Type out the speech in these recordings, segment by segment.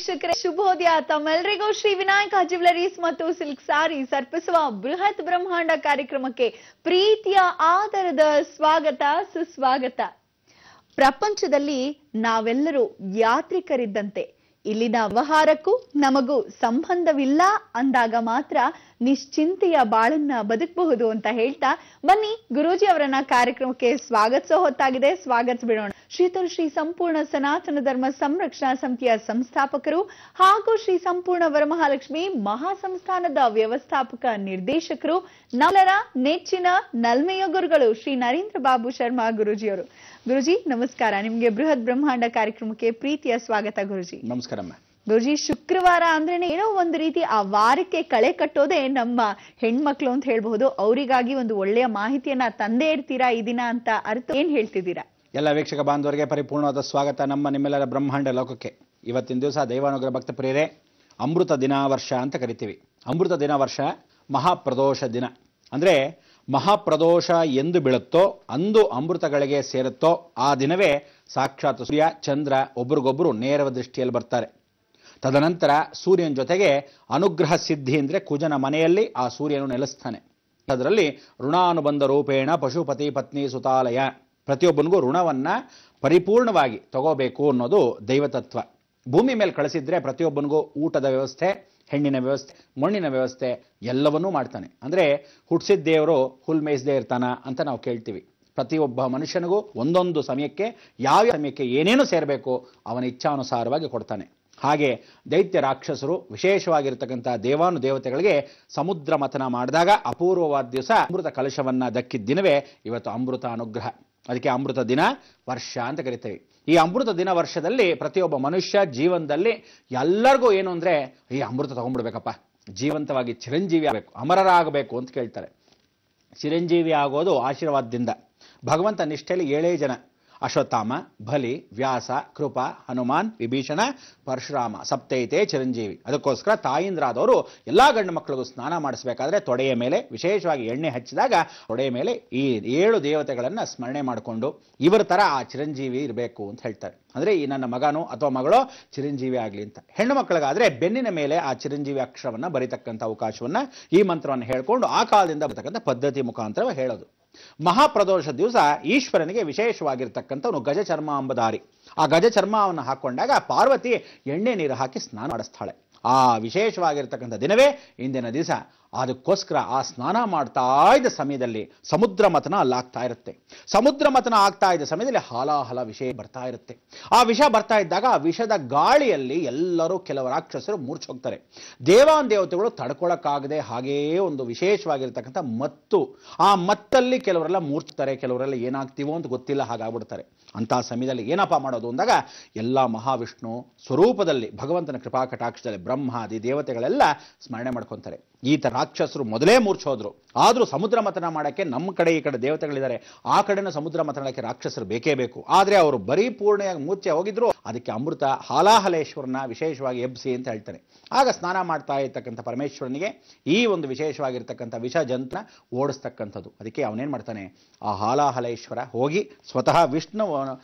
ವೀಕ್ಷಕರೇ ಶುಭೋದಯ. ತಮ್ಮೆಲ್ಲರಿಗೂ ಶ್ರೀ ವಿನಾಯಕ ಜ್ಯುವೆಲರೀಸ್ ಮತ್ತು ಸಿಲ್ಕ್ ಸಾರೀಸ್ ಅರ್ಪಿಸುವ ಬೃಹತ್ ಬ್ರಹ್ಮಾಂಡ ಕಾರ್ಯಕ್ರಮಕ್ಕೆ ಪ್ರೀತಿಯ ಆದರದ ಸ್ವಾಗತ ಸುಸ್ವಾಗತ. ಪ್ರಪಂಚದಲ್ಲಿ ನಾವೆಲ್ಲರೂ ಯಾತ್ರಿಕರಿದ್ದಂತೆ. ಇಲ್ಲಿನ ವ್ಯವಹಾರಕ್ಕೂ ನಮಗೂ ಸಂಬಂಧವಿಲ್ಲ ಅಂದಾಗ ಮಾತ್ರ ನಿಶ್ಚಿಂತೆಯ ಬಾಳನ್ನ ಬದುಕಬಹುದು ಅಂತ ಹೇಳ್ತಾ ಬನ್ನಿ ಗುರೂಜಿ ಅವರನ್ನ ಕಾರ್ಯಕ್ರಮಕ್ಕೆ ಸ್ವಾಗತಿಸೋ ಹೊತ್ತಾಗಿದೆ. ಸ್ವಾಗತಿಸ್ಬಿಡೋಣ. ಶ್ರೀ ಸಂಪೂರ್ಣ ಸನಾತನ ಧರ್ಮ ಸಂರಕ್ಷಣಾ ಸಮಿತಿಯ ಸಂಸ್ಥಾಪಕರು ಹಾಗೂ ಶ್ರೀ ಸಂಪೂರ್ಣ ವರಮಹಾಲಕ್ಷ್ಮಿ ಮಹಾಸಂಸ್ಥಾನದ ವ್ಯವಸ್ಥಾಪಕ ನಿರ್ದೇಶಕರು, ನಮ್ಮರ ನೆಚ್ಚಿನ ನಲ್ಮೆಯ ಗುರುಗಳು ಶ್ರೀ ನರೇಂದ್ರ ಬಾಬು ಶರ್ಮಾ ಗುರೂಜಿಯವರು. ಗುರುಜಿ ನಮಸ್ಕಾರ. ನಿಮ್ಗೆ ಬೃಹತ್ ಬ್ರಹ್ಮಾಂಡ ಕಾರ್ಯಕ್ರಮಕ್ಕೆ ಪ್ರೀತಿಯ ಸ್ವಾಗತ ಗುರುಜಿ. ನಮಸ್ಕಾರಮ್ಮ. ಗುರುಜಿ, ಶುಕ್ರವಾರ ಅಂದ್ರೇನೆ ಏನೋ ಒಂದು ರೀತಿ ಆ ವಾರಕ್ಕೆ ಕಳೆ ಕಟ್ಟೋದೇ ನಮ್ಮ ಹೆಣ್ಮಕ್ಳು ಅಂತ ಹೇಳ್ಬಹುದು. ಅವರಿಗಾಗಿ ಒಂದು ಒಳ್ಳೆಯ ಮಾಹಿತಿಯನ್ನ ತಂದೇ ಇರ್ತೀರಾ ಈ ದಿನ ಅಂತ ಅರ್ಥ ಏನ್ ಹೇಳ್ತಿದ್ದೀರಾ? ಎಲ್ಲ ವೀಕ್ಷಕ ಬಾಂಧವರಿಗೆ ಪರಿಪೂರ್ಣವಾದ ಸ್ವಾಗತ ನಿಮ್ಮೆಲ್ಲರ ಬ್ರಹ್ಮಾಂಡ ಲೋಕಕ್ಕೆ. ಇವತ್ತಿನ ದಿವಸ ದೈವಾನುಗ್ರಹ ಭಕ್ತ ಪ್ರಿಯರೇ, ಅಮೃತ ದಿನ ವರ್ಷ ಅಂತ ಕರಿತೀವಿ. ಅಮೃತ ದಿನ ವರ್ಷ ಮಹಾಪ್ರದೋಷ ದಿನ. ಅಂದ್ರೆ ಮಹಾಪ್ರದೋಷ ಎಂದು ಬೀಳುತ್ತೋ ಅಂದು ಅಮೃತಗಳಿಗೆ ಸೇರುತ್ತೋ ಆ ದಿನವೇ ಸಾಕ್ಷಾತ್ ಸೂರ್ಯ ಚಂದ್ರ ಒಬ್ರಿಗೊಬ್ರು ನೇರ ದೃಷ್ಟಿಯಲ್ಲಿ ಬರ್ತಾರೆ. ತದನಂತರ ಸೂರ್ಯನ ಜೊತೆಗೆ ಅನುಗ್ರಹ ಸಿದ್ಧಿ ಅಂದ್ರೆ ಕುಜನ ಮನೆಯಲ್ಲಿ ಆ ಸೂರ್ಯನು ನೆಲೆಸ್ತಾನೆ. ಅದರಲ್ಲಿ ಋಣಾನುಬಂಧ ರೂಪೇಣ ಪಶುಪತಿ ಪತ್ನಿ ಸುತಾಲಯ, ಪ್ರತಿಯೊಬ್ಬನಿಗೂ ಋಣವನ್ನ ಪರಿಪೂರ್ಣವಾಗಿ ತಗೋಬೇಕು ಅನ್ನೋದು ದೈವತತ್ವ. ಭೂಮಿ ಮೇಲೆ ಕಳಿಸಿದ್ರೆ ಪ್ರತಿಯೊಬ್ಬನಿಗೂ ಊಟದ ವ್ಯವಸ್ಥೆ, ಹೆಣ್ಣಿನ ವ್ಯವಸ್ಥೆ, ಮಣ್ಣಿನ ವ್ಯವಸ್ಥೆ ಎಲ್ಲವನ್ನೂ ಮಾಡ್ತಾನೆ. ಅಂದ್ರೆ ಹುಟ್ಟಿಸಿದ ದೇವರು ಹುಲ್ ಮೇಯಿಸದೇ ಇರ್ತಾನ ಅಂತ ನಾವು ಕೇಳ್ತೀವಿ. ಪ್ರತಿಯೊಬ್ಬ ಮನುಷ್ಯನಿಗೂ ಒಂದೊಂದು ಸಮಯಕ್ಕೆ ಯಾವ ಸಮಯಕ್ಕೆ ಏನೇನು ಸೇರಬೇಕು ಅವನ ಇಚ್ಛಾನುಸಾರವಾಗಿ ಕೊಡ್ತಾನೆ. ಹಾಗೆ ದೈತ್ಯ ರಾಕ್ಷಸರು ವಿಶೇಷವಾಗಿರ್ತಕ್ಕಂಥ ದೇವಾನುದೇವತೆಗಳಿಗೆ ಸಮುದ್ರ ಮಥನ ಮಾಡಿದಾಗ ಅಪೂರ್ವವಾದ ದಿವಸ ಅಮೃತ ಕಲಶವನ್ನ ದಕ್ಕಿದ ದಿನವೇ ಇವತ್ತು ಅಮೃತ ಅನುಗ್ರಹ. ಅದಕ್ಕೆ ಅಮೃತ ದಿನ ವರ್ಷ ಅಂತ ಕರಿತೇವೆ. ಈ ಅಮೃತ ದಿನ ವರ್ಷದಲ್ಲಿ ಪ್ರತಿಯೊಬ್ಬ ಮನುಷ್ಯ ಜೀವನದಲ್ಲಿ ಎಲ್ಲರಿಗೂ ಏನು ಅಂದ್ರೆ ಈ ಅಮೃತ ತಗೊಂಡ್ಬಿಡ್ಬೇಕಪ್ಪ, ಜೀವಂತವಾಗಿ ಚಿರಂಜೀವಿ ಆಗಬೇಕು, ಅಮರರಾಗಬೇಕು ಅಂತ ಕೇಳ್ತಾರೆ. ಚಿರಂಜೀವಿ ಆಗೋದು ಆಶೀರ್ವಾದದಿಂದ. ಭಗವಂತ ನಿಷ್ಠೆಯಲ್ಲಿ 7 ಜನ: ಅಶ್ವತ್ಥಾಮ, ಬಲಿ, ವ್ಯಾಸ, ಕೃಪ, ಹನುಮಾನ್, ವಿಭೀಷಣ, ಪರಶುರಾಮ, ಸಪ್ತೈತೆ ಚಿರಂಜೀವಿ. ಅದಕ್ಕೋಸ್ಕರ ತಾಯಿಂದ್ರಾದವರು ಎಲ್ಲಾ ಗಂಡು ಮಕ್ಕಳಿಗೂ ಸ್ನಾನ ಮಾಡಿಸಬೇಕಾದ್ರೆ ತೊಡೆಯ ಮೇಲೆ ವಿಶೇಷವಾಗಿ ಎಣ್ಣೆ ಹಚ್ಚಿದಾಗ ತೊಡೆಯ ಮೇಲೆ ಈ 7 ದೇವತೆಗಳನ್ನ ಸ್ಮರಣೆ ಮಾಡಿಕೊಂಡು ಇವರ ತರ ಆ ಚಿರಂಜೀವಿ ಇರಬೇಕು ಅಂತ ಹೇಳ್ತಾರೆ. ಅಂದ್ರೆ ಈ ನನ್ನ ಮಗನೋ ಅಥವಾ ಮಗಳೋ ಚಿರಂಜೀವಿ ಆಗ್ಲಿ ಅಂತ. ಹೆಣ್ಣು ಮಕ್ಕಳಿಗಾದ್ರೆ ಬೆನ್ನಿನ ಮೇಲೆ ಆ ಚಿರಂಜೀವಿ ಅಕ್ಷರವನ್ನ ಬರೀತಕ್ಕಂಥ ಅವಕಾಶವನ್ನ ಈ ಮಂತ್ರವನ್ನು ಹೇಳ್ಕೊಂಡು ಆ ಕಾಲದಿಂದ ಬರ್ತಕ್ಕಂಥ ಪದ್ಧತಿ ಮುಖಾಂತರ ಹೇಳೋದು. ಮಹಾಪ್ರದೋಷ ದಿವಸ ಈಶ್ವರನಿಗೆ ವಿಶೇಷವಾಗಿರ್ತಕ್ಕಂಥವನು ಗಜ ಚರ್ಮ ಅಂಬಧಾರಿ. ಆ ಗಜ ಚರ್ಮವನ್ನು ಹಾಕೊಂಡಾಗ ಪಾರ್ವತಿ ಎಣ್ಣೆ ನೀರು ಹಾಕಿ ಸ್ನಾನ ಮಾಡಿಸ್ತಾಳೆ. ಆ ವಿಶೇಷವಾಗಿರ್ತಕ್ಕಂಥ ದಿನವೇ ಇಂದಿನ ದಿವಸ. ಅದಕ್ಕೋಸ್ಕರ ಆ ಸ್ನಾನ ಮಾಡ್ತಾ ಇದ್ದ ಸಮಯದಲ್ಲಿ ಸಮುದ್ರ ಮಥನ ಅಲ್ಲಾಗ್ತಾ ಇರುತ್ತೆ. ಸಮುದ್ರ ಮಥನ ಆಗ್ತಾ ಇದ್ದ ಸಮಯದಲ್ಲಿ ಹಾಲಾಹಲ ವಿಷ ಬರ್ತಾ ಇರುತ್ತೆ. ಆ ವಿಷ ಬರ್ತಾ ಇದ್ದಾಗ ಆ ವಿಷದ ಗಾಳಿಯಲ್ಲಿ ಎಲ್ಲರೂ ಕೆಲವು ರಾಕ್ಷಸರು ಮೂರ್ಛೆ ಹೋಗ್ತಾರೆ. ದೇವಾನುದೇವತೆಗಳು ತಡ್ಕೊಳಕ್ಕಾಗದೆ ಹಾಗೇ ಒಂದು ವಿಶೇಷವಾಗಿರ್ತಕ್ಕಂಥ ಮತ್ತು, ಆ ಮತ್ತಲ್ಲಿ ಕೆಲವರೆಲ್ಲ ಮೂರ್ಛತಾರೆ, ಕೆಲವರೆಲ್ಲ ಏನಾಗ್ತೀವೋ ಅಂತ ಗೊತ್ತಿಲ್ಲ ಹಾಗಾಗ್ಬಿಡ್ತಾರೆ. ಅಂತಹ ಸಮಯದಲ್ಲಿ ಏನಪ್ಪಾ ಮಾಡೋದು ಅಂದಾಗ ಎಲ್ಲ ಮಹಾವಿಷ್ಣು ಸ್ವರೂಪದಲ್ಲಿ ಭಗವಂತನ ಕೃಪಾ ಕಟಾಕ್ಷದಲ್ಲಿ ಬ್ರಹ್ಮಾದಿ ದೇವತೆಗಳೆಲ್ಲ ಸ್ಮರಣೆ ಮಾಡ್ಕೊಂತಾರೆ. ಈ ತರ ರಾಕ್ಷಸರು ಮೊದಲೇ ಮೂರ್ಛೋದ್ರು. ಆದ್ರೂ ಸಮುದ್ರ ಮಥನ ಮಾಡಕ್ಕೆ ನಮ್ಮ ಕಡೆ ಈ ಕಡೆ ದೇವತೆಗಳಿದ್ದಾರೆ, ಆ ಕಡೆನೂ ಸಮುದ್ರ ಮಥನಕ್ಕೆ ರಾಕ್ಷಸರು ಬೇಕೇ ಬೇಕು. ಆದ್ರೆ ಅವರು ಬರೀ ಪೂರ್ಣವಾಗಿ ಮೂರ್ಛೆ ಹೋಗಿದ್ರು. ಅದಕ್ಕೆ ಅಮೃತ ಹಾಲಾಹಲೇಶ್ವರನ ವಿಶೇಷವಾಗಿ ಎಬ್ಸಿ ಅಂತ ಹೇಳ್ತಾರೆ. ಆಗ ಸ್ನಾನ ಮಾಡ್ತಾ ಇರ್ತಕ್ಕಂಥ ಪರಮೇಶ್ವರನಿಗೆ ಈ ಒಂದು ವಿಶೇಷವಾಗಿರ್ತಕ್ಕಂಥ ವಿಷ ಜಂತನ ಓಡಿಸ್ತಕ್ಕಂಥದ್ದು. ಅದಕ್ಕೆ ಅವನೇನ್ ಮಾಡ್ತಾನೆ, ಆ ಹಾಲಾಹಲೇಶ್ವರ ಹೋಗಿ ಸ್ವತಃ ವಿಷ್ಣು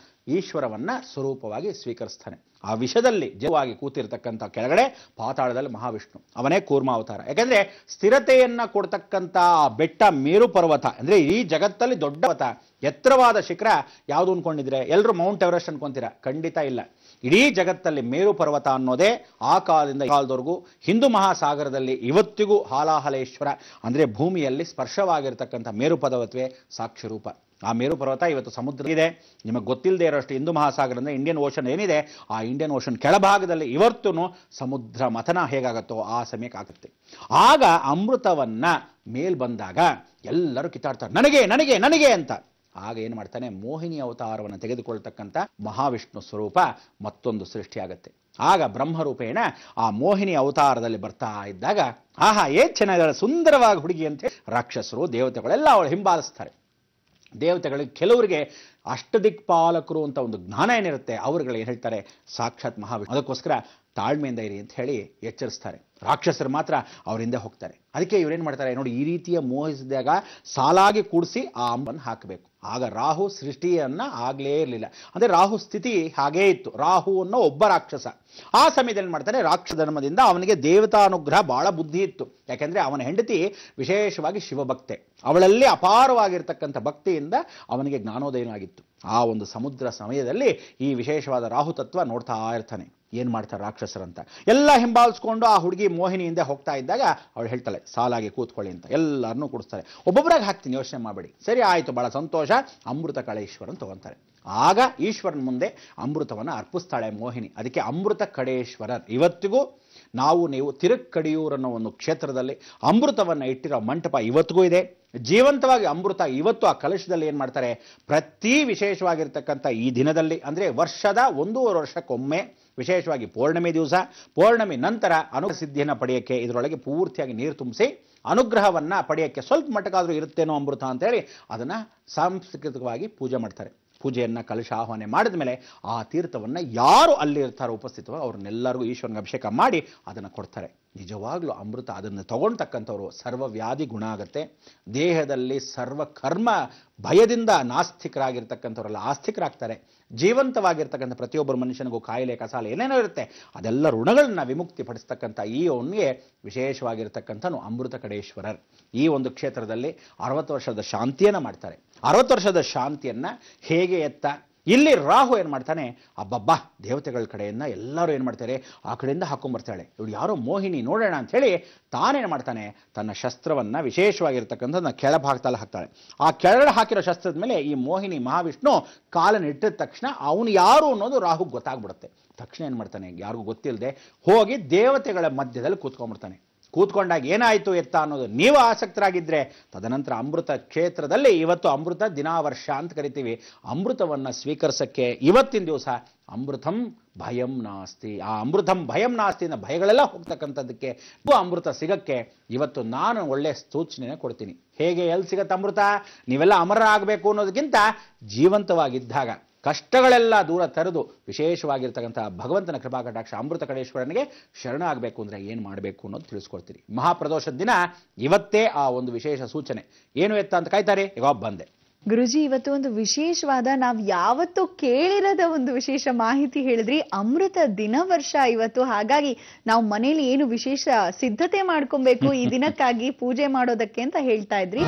ಈಶ್ವರವನ್ನ ಸ್ವರೂಪವಾಗಿ ಸ್ವೀಕರಿಸ್ತಾನೆ. ಆ ವಿಷದಲ್ಲಿ ಜೀವವಾಗಿ ಕೂತಿರ್ತಕ್ಕಂಥ ಕೆಳಗಡೆ ಪಾತಾಳದಲ್ಲಿ ಮಹಾವಿಷ್ಣು, ಅವನೇ ಕೂರ್ಮಾವತಾರ. ಯಾಕಂದ್ರೆ ಸ್ಥಿರತೆಯನ್ನ ಕೊಡ್ತಕ್ಕಂಥ ಬೆಟ್ಟ ಮೇರು ಪರ್ವತ ಅಂದ್ರೆ ಈ ಜಗತ್ತಲ್ಲಿ ದೊಡ್ಡ ಪರ್ವತ, ಎತ್ತರವಾದ ಶಿಖರ ಯಾವುದು ಅನ್ಕೊಂಡಿದ್ರೆ ಎಲ್ಲರೂ ಮೌಂಟ್ ಎವರೆಸ್ಟ್ ಅನ್ಕೊಂತೀರಾ? ಖಂಡಿತ ಇಲ್ಲ. ಇಡೀ ಜಗತ್ತಲ್ಲಿ ಮೇರು ಪರ್ವತ ಅನ್ನೋದೇ ಆ ಕಾಲದಿಂದ ಈ ಕಾಲದವರೆಗೂ ಹಿಂದೂ ಮಹಾಸಾಗರದಲ್ಲಿ ಇವತ್ತಿಗೂ ಹಾಲಾಹಲೇಶ್ವರ ಅಂದ್ರೆ ಭೂಮಿಯಲ್ಲಿ ಸ್ಪರ್ಶವಾಗಿರ್ತಕ್ಕಂಥ ಮೇರು ಪರ್ವತವೇ ಸಾಕ್ಷಿ ರೂಪ. ಆ ಮೇರು ಪರ್ವತ ಇವತ್ತು ಸಮುದ್ರ ಇದೆ. ನಿಮಗೆ ಗೊತ್ತಿಲ್ಲದೆ ಇರೋಷ್ಟು ಹಿಂದೂ ಮಹಾಸಾಗರ ಅಂದ್ರೆ ಇಂಡಿಯನ್ ಓಷನ್ ಏನಿದೆ, ಆ ಇಂಡಿಯನ್ ಓಷನ್ ಕೆಳಭಾಗದಲ್ಲಿ ಇವತ್ತೂ ಸಮುದ್ರ ಮಥನ ಹೇಗಾಗತ್ತೋ ಆ ಸಮಯಕ್ಕೆ ಆಗುತ್ತೆ. ಆಗ ಅಮೃತವನ್ನ ಮೇಲ್ ಬಂದಾಗ ಎಲ್ಲರೂ ಕಿತ್ತಾಡ್ತಾರೆ, ನನಗೆ ನನಗೆ ನನಗೆ ಅಂತ. ಆಗ ಏನ್ ಮಾಡ್ತಾನೆ, ಮೋಹಿನಿ ಅವತಾರವನ್ನು ತೆಗೆದುಕೊಳ್ತಕ್ಕಂಥ ಮಹಾವಿಷ್ಣು ಸ್ವರೂಪ ಮತ್ತೊಂದು ಸೃಷ್ಟಿಯಾಗತ್ತೆ. ಆಗ ಬ್ರಹ್ಮರೂಪೇಣ ಆ ಮೋಹಿನಿ ಅವತಾರದಲ್ಲಿ ಬರ್ತಾ ಇದ್ದಾಗ ಆಹಾ ಏನ್ ಚೆನ್ನಾಗಿದ್ದಾಳೆ, ಸುಂದರವಾಗಿ ಹುಡುಗಿ ಅಂತ ರಾಕ್ಷಸರು ದೇವತೆಗಳೆಲ್ಲ ಅವಳು ಹಿಂಬಾಲಿಸ್ತಾರೆ. ದೇವತೆಗಳಿಗೆ ಕೆಲವರಿಗೆ ಅಷ್ಟದಿಕ್ಪಾಲಕರು ಅಂತ ಒಂದು ಜ್ಞಾನ ಏನಿರುತ್ತೆ, ಅವ್ರುಗಳು ಏನು ಹೇಳ್ತಾರೆ, ಸಾಕ್ಷಾತ್ ಮಹಾವಿಷ್ಣು. ಅದಕ್ಕೋಸ್ಕರ ತಾಳ್ಮೆಯಿಂದ ಇರಿ ಅಂತ ಹೇಳಿ ಎಚ್ಚರಿಸ್ತಾರೆ. ರಾಕ್ಷಸರು ಮಾತ್ರ ಅವ್ರ ಹಿಂದೆ ಹೋಗ್ತಾರೆ. ಅದಕ್ಕೆ ಇವರೇನು ಮಾಡ್ತಾರೆ ನೋಡಿ, ಈ ರೀತಿಯ ಮೋಹಿಸಿದಾಗ ಸಾಲಾಗಿ ಕೂಡಿಸಿ ಆ ಅಂಬನ್ನು ಹಾಕಬೇಕು. ಆಗ ರಾಹು ಸೃಷ್ಟಿಯನ್ನ ಆಗಲೇ ಇರಲಿಲ್ಲ. ಅಂದರೆ ರಾಹು ಸ್ಥಿತಿ ಹಾಗೇ ಇತ್ತು. ರಾಹು ಅನ್ನೋ ಒಬ್ಬ ರಾಕ್ಷಸ. ಆ ಸಮಯದಲ್ಲಿ ಮಾಡ್ತಾರೆ, ರಾಕ್ಷಸ ಧರ್ಮದಿಂದ ಅವನಿಗೆ ದೇವತಾನುಗ್ರಹ ಬಹಳ ಬುದ್ಧಿ ಇತ್ತು. ಯಾಕೆಂದ್ರೆ ಅವನ ಹೆಂಡತಿ ವಿಶೇಷವಾಗಿ ಶಿವಭಕ್ತೆ, ಅವಳಲ್ಲಿ ಅಪಾರವಾಗಿರ್ತಕ್ಕಂಥ ಭಕ್ತಿಯಿಂದ ಅವನಿಗೆ ಜ್ಞಾನೋದಯನೂ ಆಗಿತ್ತು. ಆ ಒಂದು ಸಮುದ್ರ ಸಮಯದಲ್ಲಿ ಈ ವಿಶೇಷವಾದ ರಾಹು ತತ್ವ ನೋಡ್ತಾ ಇರ್ತಾನೆ, ಏನ್ ಮಾಡ್ತಾರೆ ರಾಕ್ಷಸರಂತ. ಎಲ್ಲ ಹಿಂಬಾಲಿಸ್ಕೊಂಡು ಆ ಹುಡುಗಿ ಮೋಹಿನಿಯಿಂದ ಹೋಗ್ತಾ ಇದ್ದಾಗ ಅವಳು ಹೇಳ್ತಾಳೆ, ಸಾಲಾಗಿ ಕೂತ್ಕೊಳ್ಳಿ ಅಂತ. ಎಲ್ಲರನ್ನೂ ಕೂಡಿಸ್ತಾರೆ. ಒಬ್ಬೊಬ್ಬರಾಗಿ ಹಾಕ್ತೀನಿ, ಯೋಚನೆ ಮಾಡಬೇಡಿ. ಸರಿ ಆಯಿತು, ಬಹಳ ಸಂತೋಷ. ಅಮೃತ ಕಳೇಶ್ವರನ್ ತಗೊಂತಾರೆ. ಆಗ ಈಶ್ವರನ ಮುಂದೆ ಅಮೃತವನ್ನು ಅರ್ಪಿಸ್ತಾಳೆ ಮೋಹಿನಿ. ಅದಕ್ಕೆ ಅಮೃತ ಕಡೇಶ್ವರರ್. ಇವತ್ತಿಗೂ ನೀವು ತಿರುಕ್ಕಡಿಯೂರ್ ಅನ್ನೋ ಒಂದು ಕ್ಷೇತ್ರದಲ್ಲಿ ಅಮೃತವನ್ನು ಇಟ್ಟಿರೋ ಮಂಟಪ ಇವತ್ತಿಗೂ ಇದೆ. ಜೀವಂತವಾಗಿ ಅಮೃತ ಇವತ್ತು ಆ ಕಲಶದಲ್ಲಿ ಏನು ಮಾಡ್ತಾರೆ, ಪ್ರತಿ ವಿಶೇಷವಾಗಿರ್ತಕ್ಕಂಥ ಈ ದಿನದಲ್ಲಿ, ಅಂದರೆ ವರ್ಷದ 1.5 ವರ್ಷಕ್ಕೊಮ್ಮೆ, ವಿಶೇಷವಾಗಿ ಪೌರ್ಣಮಿ ದಿವಸ, ಪೌರ್ಣಮಿ ನಂತರ ಅನುಗ್ರಹ ಸಿದ್ಧಿಯನ್ನು ಪಡೆಯೋಕ್ಕೆ ಇದರೊಳಗೆ ಪೂರ್ತಿಯಾಗಿ ನೀರು ತುಂಬಿಸಿ ಅನುಗ್ರಹವನ್ನ ಪಡೆಯೋಕ್ಕೆ ಸ್ವಲ್ಪ ಮಟ್ಟಕ್ಕಾದರೂ ಇರುತ್ತೇನೋ ಅಮೃತ ಅಂತೇಳಿ ಅದನ್ನು ಸಾಂಸ್ಕೃತಿಕವಾಗಿ ಪೂಜೆ ಮಾಡ್ತಾರೆ. ಪೂಜೆಯನ್ನು ಕಲಶ ಆಹ್ವಾನ ಮಾಡಿದ ಮೇಲೆ ಆ ತೀರ್ಥವನ್ನು ಯಾರು ಅಲ್ಲಿ ಇರ್ತಾರೋ ಉಪಸ್ಥಿತವಾಗಿ ಅವ್ರನ್ನೆಲ್ಲರಿಗೂ ಈಶ್ವರನಿಗೆ ಅಭಿಷೇಕ ಮಾಡಿ ಅದನ್ನು ಕೊಡ್ತಾರೆ. ನಿಜವಾಗ್ಲೂ ಅಮೃತ ಅದನ್ನು ತಗೊಳ್ತಕ್ಕಂಥವ್ರು ಸರ್ವ ವ್ಯಾಧಿ ಗುಣ ಆಗುತ್ತೆ. ದೇಹದಲ್ಲಿ ಸರ್ವ ಕರ್ಮ ಭಯದಿಂದ ನಾಸ್ತಿಕರಾಗಿರ್ತಕ್ಕಂಥವರೆಲ್ಲ ಆಸ್ತಿಕರಾಗ್ತಾರೆ. ಜೀವಂತವಾಗಿರ್ತಕ್ಕಂಥ ಪ್ರತಿಯೊಬ್ಬರು ಮನುಷ್ಯನಿಗೂ ಕಾಯಿಲೆ ಕಸಾಲೆ ಏನೇನೋ ಇರುತ್ತೆ, ಅದೆಲ್ಲ ಋಣಗಳನ್ನ ವಿಮುಕ್ತಿ ಪಡಿಸ್ತಕ್ಕಂಥ ಈ ಅವನಿಗೆ ವಿಶೇಷವಾಗಿರ್ತಕ್ಕಂಥನು ಅಮೃತ ಕಡೇಶ್ವರರ್. ಈ ಒಂದು ಕ್ಷೇತ್ರದಲ್ಲಿ 60 ವರ್ಷದ ಶಾಂತಿಯನ್ನು ಮಾಡ್ತಾರೆ. 60 ವರ್ಷದ ಶಾಂತಿಯನ್ನ ಹೇಗೆ ಇಲ್ಲಿ ರಾಹು ಏನು ಮಾಡ್ತಾನೆ, ಅಬ್ಬಬ್ಬಾ ದೇವತೆಗಳ ಕಡೆಯಿಂದ ಎಲ್ಲರೂ ಏನು ಮಾಡ್ತಾರೆ, ಆ ಕಡೆಯಿಂದ ಹಾಕೊಂಡ್ಬರ್ತಾಳೆ. ಇವಳು ಯಾರೋ ಮೋಹಿನಿ, ನೋಡೋಣ ಅಂತ ಹೇಳಿ ತಾನೇನು ಮಾಡ್ತಾನೆ, ತನ್ನ ಶಸ್ತ್ರವನ್ನು ವಿಶೇಷವಾಗಿರ್ತಕ್ಕಂಥದ್ದನ್ನ ಕೆಳಭಾಗದಲ್ಲಿ ಹಾಕ್ತಾಳೆ. ಆ ಕೆಳಗಡೆ ಹಾಕಿರೋ ಶಸ್ತ್ರದ ಮೇಲೆ ಈ ಮೋಹಿನಿ ಮಹಾವಿಷ್ಣು ಕಾಲನ್ನು ಇಟ್ಟಿದ ತಕ್ಷಣ ಅವನು ಯಾರು ಅನ್ನೋದು ರಾಹುಗೆ ಗೊತ್ತಾಗ್ಬಿಡುತ್ತೆ. ತಕ್ಷಣ ಏನು ಮಾಡ್ತಾನೆ, ಯಾರಿಗೂ ಗೊತ್ತಿಲ್ಲದೆ ಹೋಗಿ ದೇವತೆಗಳ ಮಧ್ಯದಲ್ಲಿ ಕೂತ್ಕೊಂಡ್ಬಿಡ್ತಾನೆ. ಕೂತ್ಕೊಂಡಾಗ ಏನಾಯಿತು ಅನ್ನೋದು ನೀವು ಆಸಕ್ತರಾಗಿದ್ದರೆ, ತದನಂತರ ಅಮೃತ ಕ್ಷೇತ್ರದಲ್ಲಿ ಇವತ್ತು ಅಮೃತ ದಿನಾವರ್ಷ ಅಂತ ಕರಿತೀವಿ. ಅಮೃತವನ್ನು ಸ್ವೀಕರಿಸಕ್ಕೆ ಇವತ್ತಿನ ದಿವಸ ಅಮೃತಂ ಭಯಂ ನಾಸ್ತಿ. ಆ ಅಮೃತಂ ಭಯಂ ನಾಸ್ತಿ ಇಂದ ಭಯಗಳೆಲ್ಲ ಹೋಗ್ತಕ್ಕಂಥದ್ದಕ್ಕೆ ಅಮೃತ ಸಿಗಕ್ಕೆ ಇವತ್ತು ನಾನು ಒಳ್ಳೆ ಸೂಚನೆ ಕೊಡ್ತೀನಿ. ಹೇಗೆ ಎಲ್ಲಿ ಸಿಗತ್ತೆ ಅಮೃತ? ನೀವೆಲ್ಲ ಅಮರ ಆಗಬೇಕು ಅನ್ನೋದಕ್ಕಿಂತ ಜೀವಂತವಾಗಿದ್ದಾಗ ಕಷ್ಟಗಳೆಲ್ಲ ದೂರ ತರೆದು ವಿಶೇಷವಾಗಿರ್ತಕ್ಕಂಥ ಭಗವಂತನ ಕೃಪಾ ಕಟಾಕ್ಷ ಅಮೃತ ಕಡೇಶ್ವರನಿಗೆ ಶರಣ ಆಗಬೇಕು ಅಂದರೆ ಏನು ಮಾಡಬೇಕು ಅನ್ನೋದು ತಿಳಿಸ್ಕೊಡ್ತೀರಿ. ಮಹಾಪ್ರದೋಷದ ದಿನ ಇವತ್ತೇ ಆ ಒಂದು ವಿಶೇಷ ಸೂಚನೆ ಏನು ಅಂತ ಕಾಯ್ತಾರೆ. ಈಗ ಬಂದೆ ಗುರುಜಿ, ಇವತ್ತು ಒಂದು ವಿಶೇಷವಾದ, ನಾವು ಯಾವತ್ತೂ ಕೇಳಿರದ ಒಂದು ವಿಶೇಷ ಮಾಹಿತಿ ಹೇಳಿದ್ರಿ. ಅಮೃತ ದಿನ ವರ್ಷ ಇವತ್ತು, ಹಾಗಾಗಿ ನಾವು ಮನೇಲಿ ಏನು ವಿಶೇಷ ಸಿದ್ಧತೆ ಮಾಡ್ಕೊಬೇಕು ಈ ದಿನಕ್ಕಾಗಿ ಪೂಜೆ ಮಾಡೋದಕ್ಕೆ ಅಂತ ಹೇಳ್ತಾ ಇದ್ರಿ.